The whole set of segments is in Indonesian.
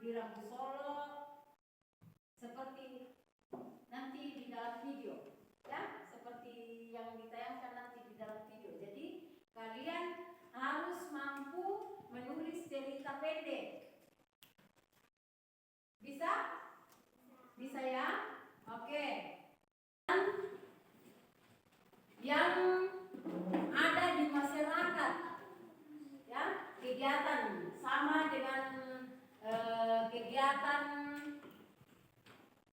di Rambu Solo seperti nanti di dalam video, ya, seperti yang ditayangkan nanti di dalam video. Jadi kalian harus mampu menulis cerita pendek. Bisa? Bisa ya? Oke. Yang ada di masyarakat, ya, kegiatan sama dengan kegiatan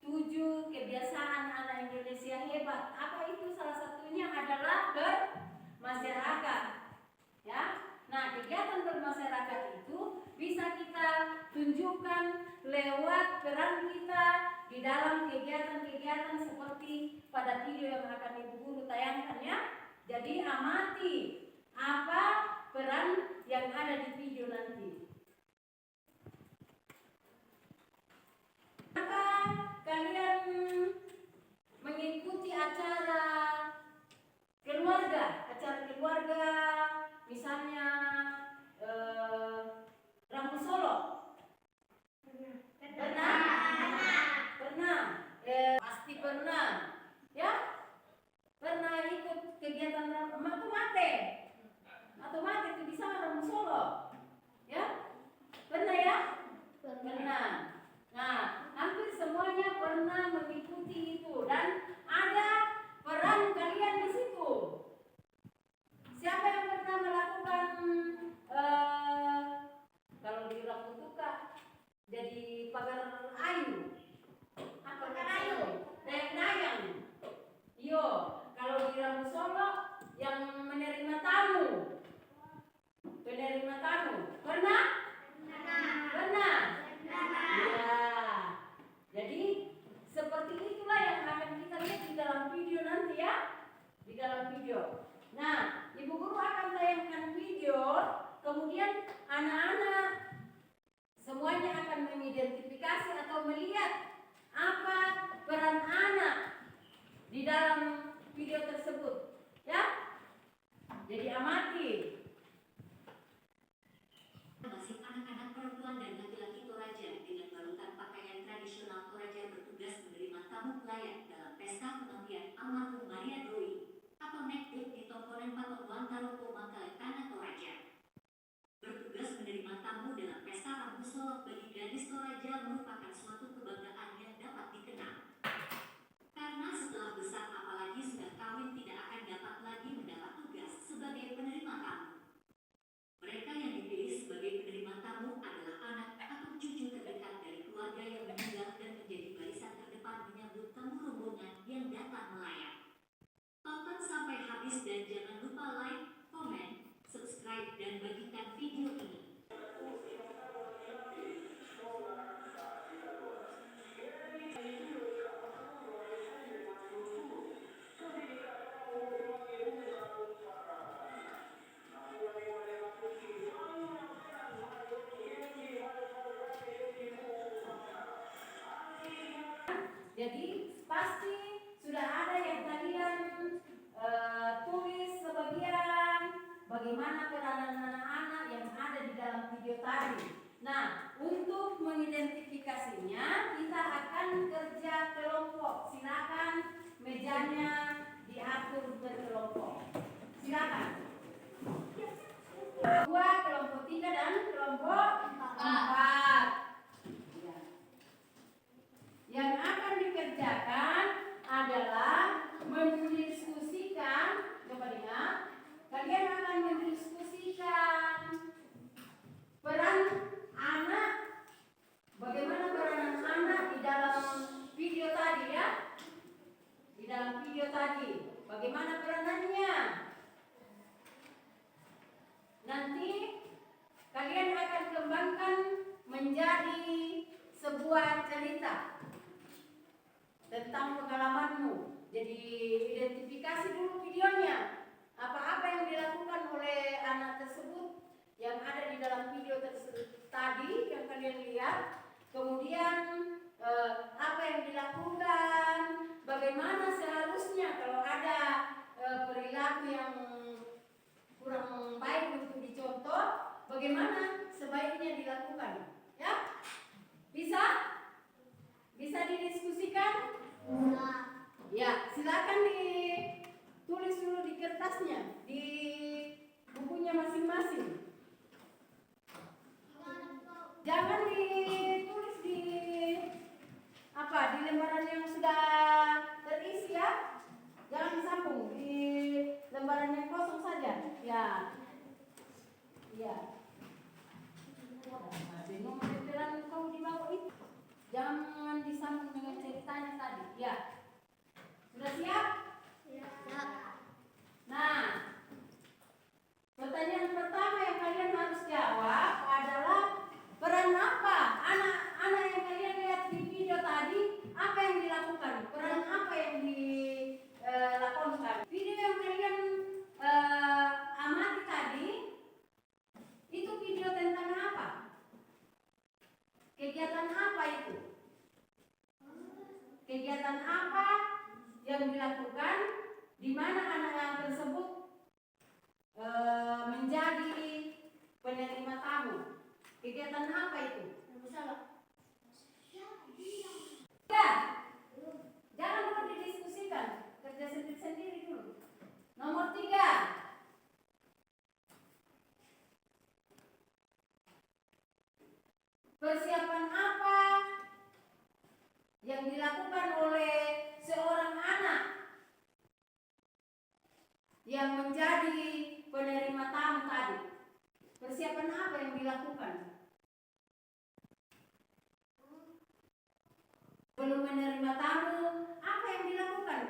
7 kebiasaan anak Indonesia hebat. Apa itu? Salah satunya adalah bermasyarakat, ya. Nah, kegiatan bermasyarakat itu bisa kita tunjukkan lewat peran kita di dalam kegiatan-kegiatan seperti pada video yang akan Ibu Guru tayangkan, ya. Jadi amati apa peran yang ada di video nanti. Maka kalian mengikuti acara keluarga, misalnya Rambu Solo. Pernah, pasti pernah, ya. Pernah ikut kegiatan mate itu bisa Rambu Solo, ya. Pernah, ya? Pernah. Nah, hampir semuanya pernah mengikuti itu dan ada peran kalian di situ. Siapa yang pernah melakukan kalau di Rambu Tuka jadi pagar ayu? Apa ayu? Dayang-dayang. Yo, kalau di Rambu Solo yang menerima tamu. Penerima tamu. Pernah? Pernah. Ya. Jadi seperti itulah yang akan kita lihat di dalam video nanti, ya. Di dalam video. Nah, Ibu Guru akan tayangkan video, kemudian anak-anak semuanya akan mengidentifikasi atau melihat apa peran anak di dalam video tersebut, ya. Jadi amati. Masih anak-anak perempuan dan laki-laki Toraja dengan balutan pakaian tradisional Toraja bertugas menerima tamu pelayan dalam pesta kematian almarhum Maria Doi atau Nekdut di Tongkonan Patobuan Taroko Mangkalek Tanah Toraja. Bertugas menerima tamu dalam pesta Rambu Solo bagi gadis Toraja merupakan suatu kebanggaan yang dapat dikenal. Karena setelah besar apalagi sudah kawin tidak akan dapat lagi mendapat tugas sebagai penerima tamu. Mereka yang dipilih sebagai penerima tamu adalah anak atau cucu terdekat dari keluarga yang meninggal dan menjadi barisan terdepan menyambut tamu rombongan yang datang melayat. Tonton sampai habis dan jangan lupa like, komen, subscribe dan bagikan video ini. Jadi pasti sudah ada yang kalian tulis sebagian bagaimana peranan anak-anak yang ada di dalam video tadi. Nah, untuk mengidentifikasinya kita akan kerja kelompok. Silakan mejanya diatur berkelompok. Silakan. 2, kelompok 3 dan kelompok 4. Yang akan dikerjakan adalah mendiskusikan, coba dengar, kalian akan mendiskusikan peran anak, bagaimana peranan anak di dalam video tadi, ya. Di dalam video tadi, bagaimana peranannya. Nanti kalian akan kembangkan menjadi sebuah cerita tentang pengalamanmu. Jadi identifikasi dulu videonya. Apa-apa yang dilakukan oleh anak tersebut yang ada di dalam video tersebut tadi yang kalian lihat. Kemudian apa yang dilakukan, bagaimana seharusnya kalau ada perilaku yang kurang baik untuk dicontoh, bagaimana sebaiknya dilakukan, ya. Ya. Sudah siap? Nah, pertanyaan pertama yang kalian harus jawab adalah peran apa anak-anak yang kalian lihat di video tadi, apa yang dilakukan? Peran apa yang dilakukan? Video yang kalian amati tadi, itu video tentang apa? Kegiatan apa itu? Kegiatan apa yang dilakukan di mana anak-anak tersebut menjadi penerima tamu? Kegiatan apa itu? Ya, jangan dulu didiskusikan, kerja sendiri-sendiri dulu. Nomor 3. Persiapan apa yang dilakukan oleh seorang anak yang menjadi penerima tamu tadi? Persiapan apa yang dilakukan? Belum menerima tamu, apa yang dilakukan?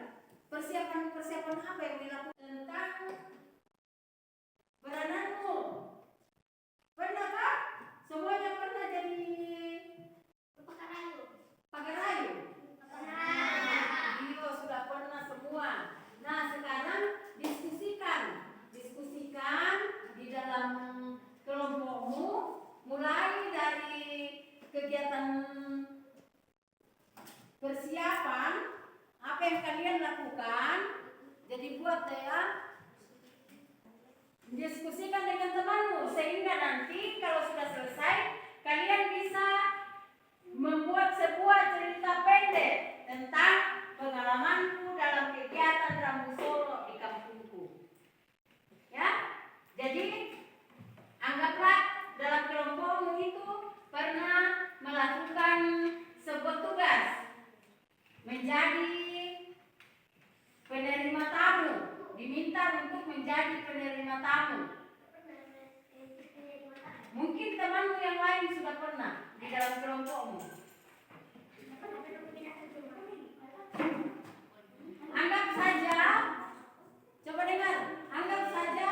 Persiapan apa yang dilakukan? Tentang beranakmu. Pernahkah? Semuanya pernah jadi pakarayu? Iya, sudah pernah semua. Nah, sekarang diskusikan di dalam kelompokmu, mulai dari kegiatan persiapan apa yang kalian lakukan. Jadi buat ya, diskusikan dengan temanmu sehingga nanti kalau sudah selesai kalian bisa membuat sebuah cerita pendek tentang pengalamanku dalam kegiatan Rambu Solo di kampungku. Ya, jadi anggaplah dalam kelompokmu itu pernah melakukan sebuah tugas menjadi penerima tamu, diminta untuk menjadi penerima tamu. Mungkin temanmu yang lain sudah pernah di dalam kelompokmu. Anggap saja, coba dengar, anggap saja,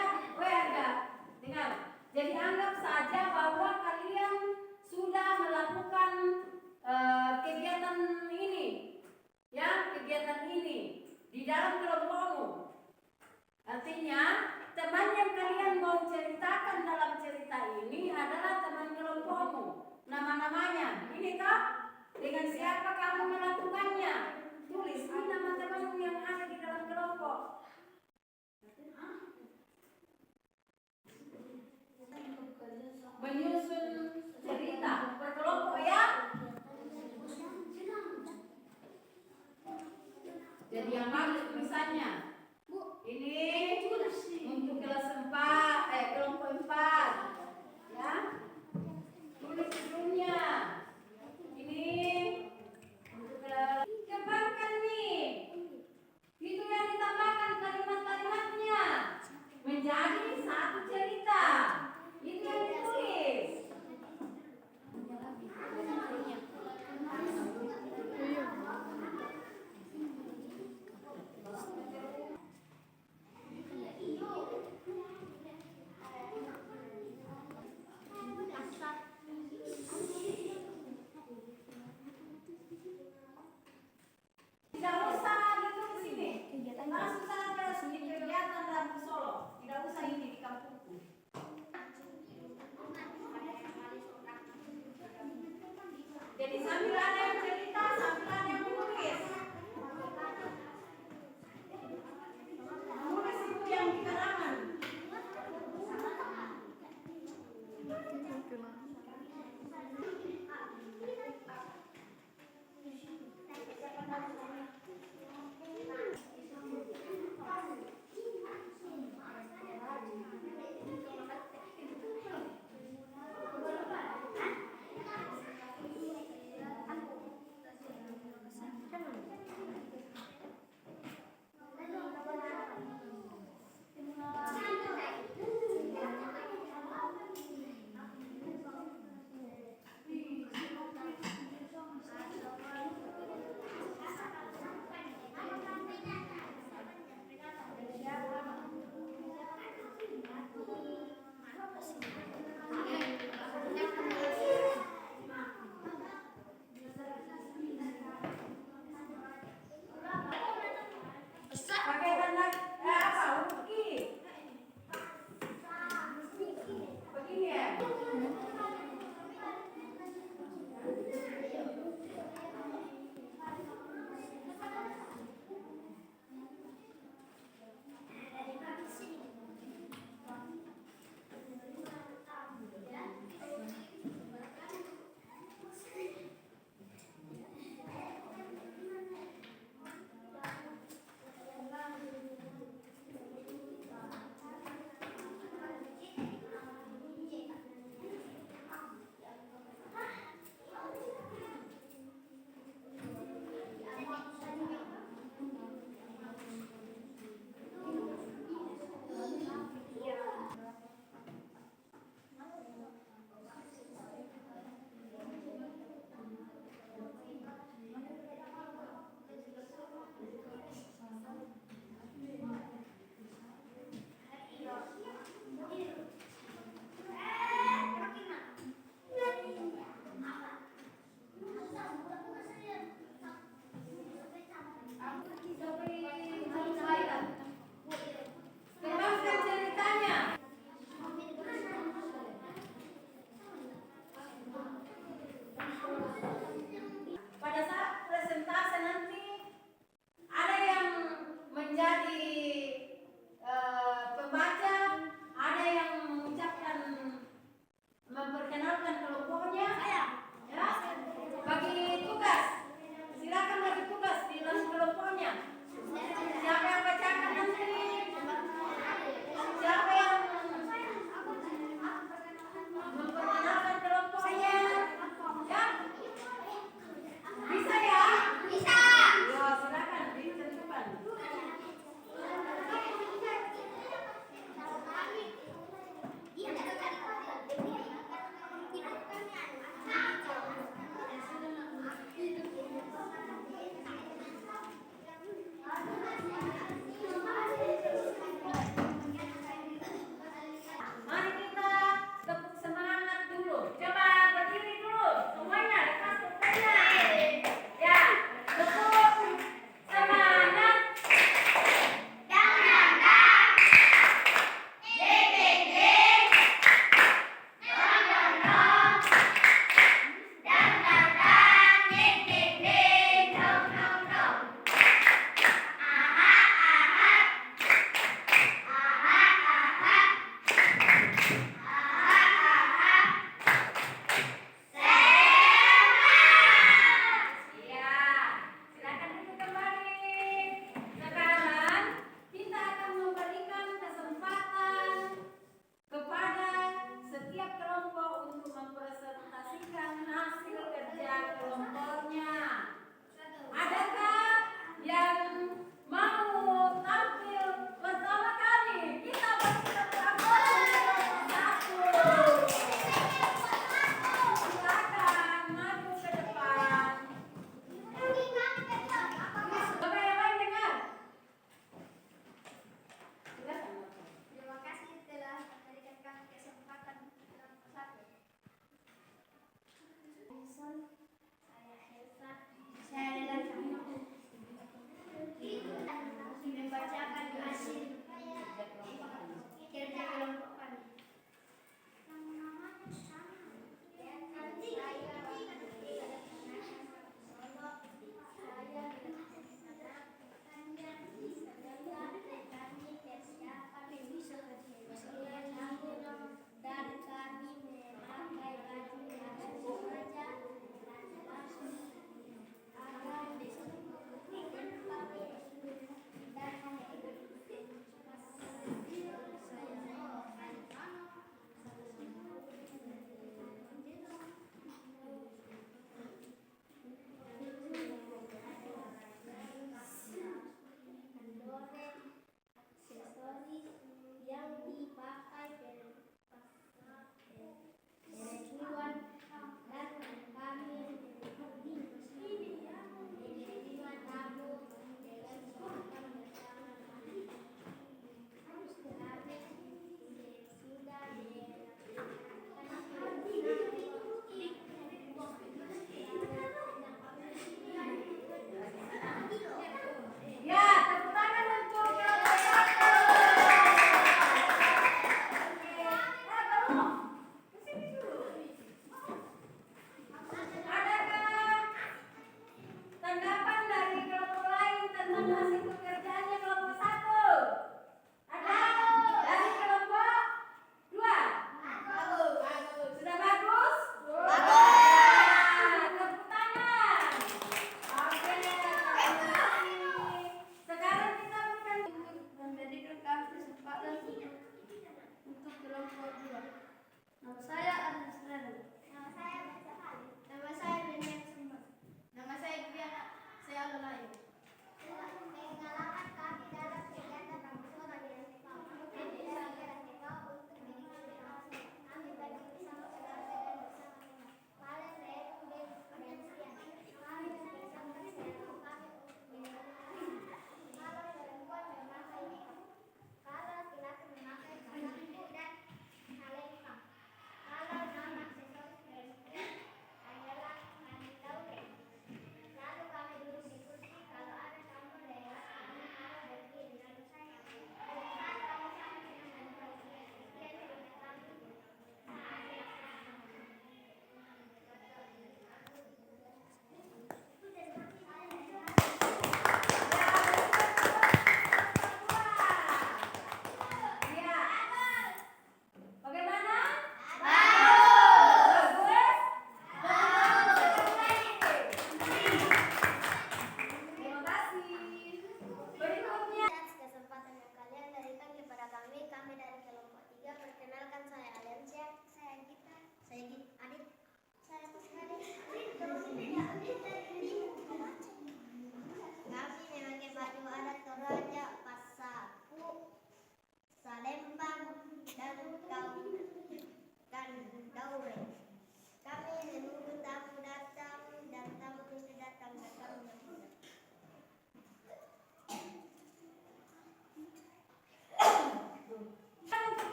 dengar. Jadi anggap saja bahwa kalian sudah melakukan kegiatan ini, ya, kegiatan ini di dalam kelompokmu. Artinya teman yang kalian mau ceritakan dalam cerita ini adalah teman kelompokmu. Nama-namanya ini toh, dengan siapa kamu melakukannya? Tulis ini nama temanmu yang ada di dalam kelompok. Menyusun cerita berkelompok ya. Jadi yang bagus tulisannya. Ini untuk kelas 4, kelompok 4. Ya. Tulis sebelumnya. Ini untuk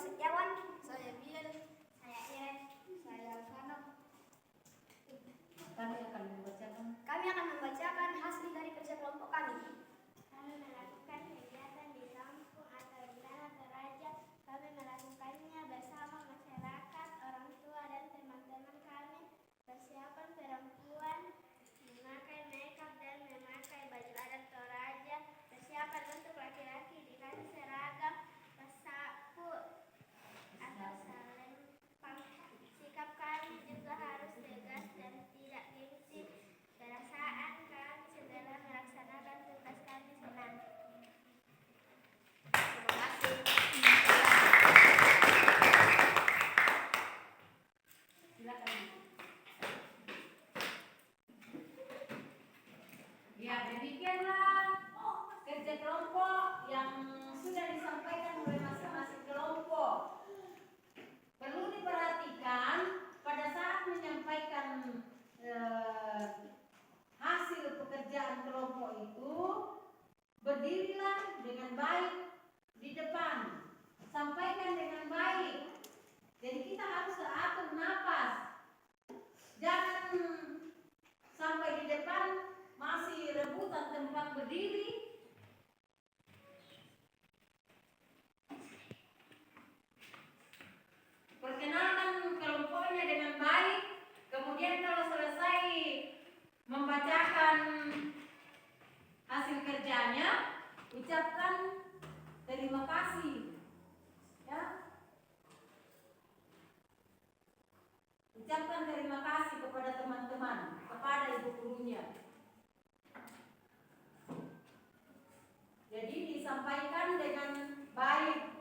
Setiawan. Saya Biel. Saya Iren. Saya Kanok. Kami akan membacakan hasil dari kerja kelompok kami. Kami melakukan kegiatan di kampung atau di tanah Toraja. Kami melakukannya bersama masyarakat, orang tua dan teman-teman kami. Persiapan perempuan memakai makeup dan memakai baju adat Toraja. Persiapan untuk laki-laki dikasih seragam, sapu atau selempang. Sikap kami juga harus tegas dan tidak gengsi. Perasaan kami setelah melaksanakan tugas kami senang. Terima kasih. Silakan. Ya, demikianlah kerja kelompok yang sudah disampaikan oleh masing-masing kelompok. Perlu diperhatikan pada saat menyampaikan hasil pekerjaan kelompok itu, berdirilah dengan baik di depan, sampaikan dengan baik. Jadi kita harus atur napas, jangan sampai di depan masih rebutan tempat berdiri. Perkenalkan kelompoknya dengan baik, kemudian kalau selesai membacakan hasil kerjanya, ucapkan terima kasih. Ya. Ucapkan terima kasih kepada teman-teman, kepada ibu gurunya. Jadi disampaikan dengan baik.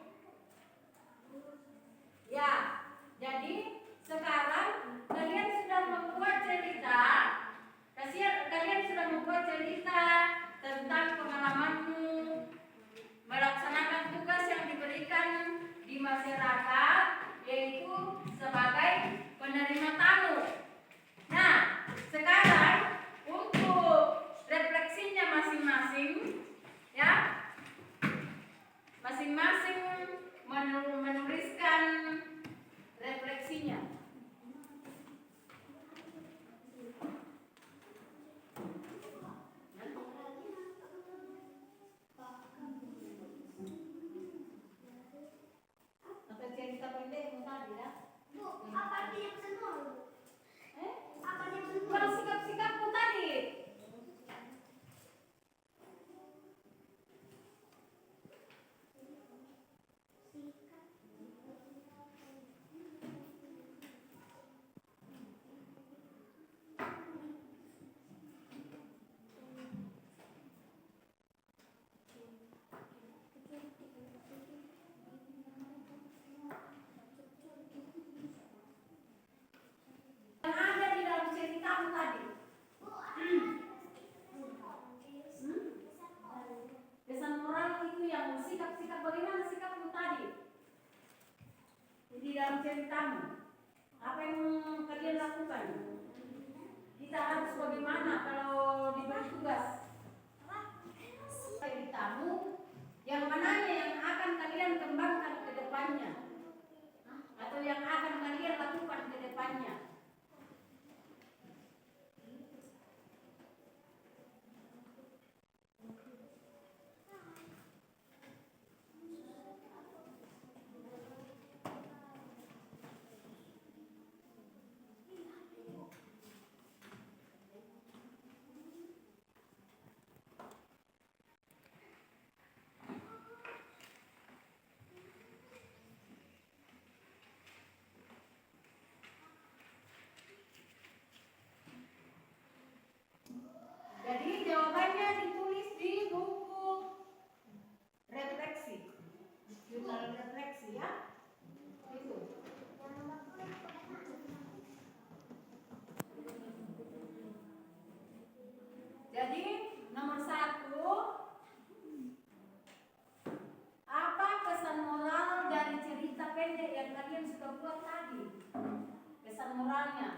Ya, jadi sekarang kalian sudah membuat cerita. Kalian sudah membuat cerita tentang pengalamanmu melaksanakan tugas yang diberikan di masyarakat, yaitu sebagai penerima tamu. Nah, sekarang untuk refleksinya masing-masing, ya, masing-masing menuliskan refleksinya. Atau cerita pendek tadi ya? Bu, apa artinya pesan moral, Bu? Apa artinya pesan moral? Kalau sikap-sikapmu tadi. Yang ada di dalam ceritamu tadi. Pesan moral itu yang sikap-sikap, bagaimana sikapmu tadi di dalam ceritamu. Apa yang kalian lakukan? Kita harus bagaimana kalau diberi tugas? Jadi tamu yang mananya yang akan kalian kembangkan ke depannya, atau yang akan kalian lakukan ke depannya. Jadi jawabannya ditulis di buku refleksi, jurnal refleksi ya. Itu. Jadi nomor 1, apa kesan moral dari cerita pendek yang kalian sudah buat tadi? Kesan moralnya.